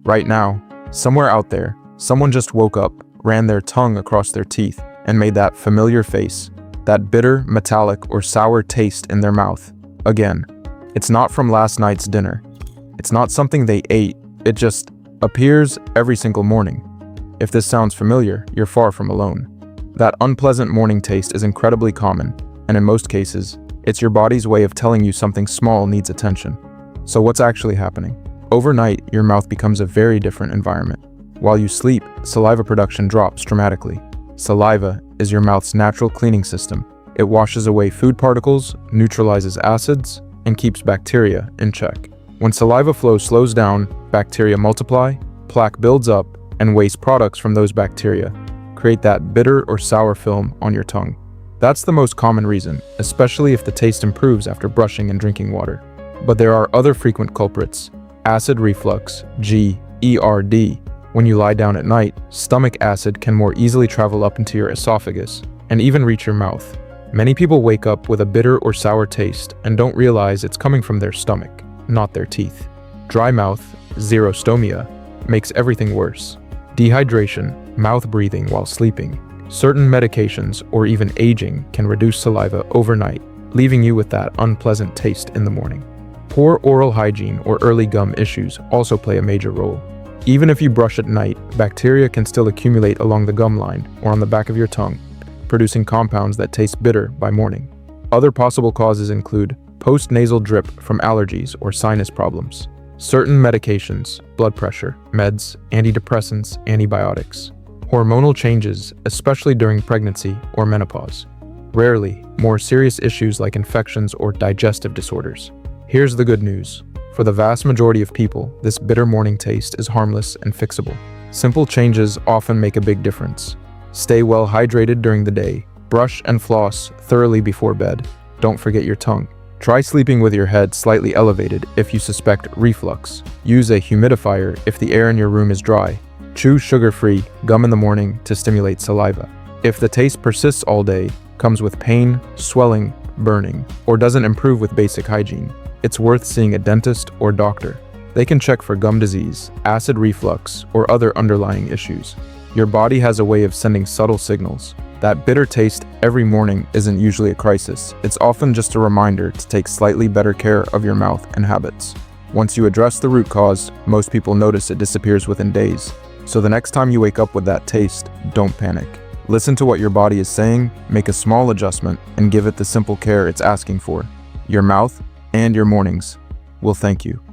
Right now, somewhere out there, someone just woke up, ran their tongue across their teeth, and made that familiar face, that bitter, metallic, or sour taste in their mouth. Again, it's not from last night's dinner. It's not something they ate, it just appears every single morning. If this sounds familiar, you're far from alone. That unpleasant morning taste is incredibly common, and in most cases, it's your body's way of telling you something small needs attention. So what's actually happening? Overnight, your mouth becomes a very different environment. While you sleep, saliva production drops dramatically. Saliva is your mouth's natural cleaning system. It washes away food particles, neutralizes acids, and keeps bacteria in check. When saliva flow slows down, bacteria multiply, plaque builds up, and waste products from those bacteria create that bitter or sour film on your tongue. That's the most common reason, especially if the taste improves after brushing and drinking water. But there are other frequent culprits. Acid reflux, GERD. When you lie down at night, stomach acid can more easily travel up into your esophagus and even reach your mouth. Many people wake up with a bitter or sour taste and don't realize it's coming from their stomach, not their teeth. Dry mouth, xerostomia, makes everything worse. Dehydration, mouth breathing while sleeping, certain medications, or even aging can reduce saliva overnight, leaving you with that unpleasant taste in the morning. Poor oral hygiene or early gum issues also play a major role. Even if you brush at night, bacteria can still accumulate along the gum line or on the back of your tongue, producing compounds that taste bitter by morning. Other possible causes include post-nasal drip from allergies or sinus problems, certain medications, blood pressure, meds, antidepressants, antibiotics, hormonal changes, especially during pregnancy or menopause. Rarely, more serious issues like infections or digestive disorders. Here's the good news. For the vast majority of people, this bitter morning taste is harmless and fixable. Simple changes often make a big difference. Stay well hydrated during the day. Brush and floss thoroughly before bed. Don't forget your tongue. Try sleeping with your head slightly elevated if you suspect reflux. Use a humidifier if the air in your room is dry. Chew sugar-free gum in the morning to stimulate saliva. If the taste persists all day, comes with pain, swelling, burning, or doesn't improve with basic hygiene, it's worth seeing a dentist or doctor. They can check for gum disease, acid reflux, or other underlying issues. Your body has a way of sending subtle signals. That bitter taste every morning isn't usually a crisis. It's often just a reminder to take slightly better care of your mouth and habits. Once you address the root cause, most people notice it disappears within days. So the next time you wake up with that taste, don't panic. Listen to what your body is saying, make a small adjustment, and give it the simple care it's asking for. Your mouth and your mornings will thank you.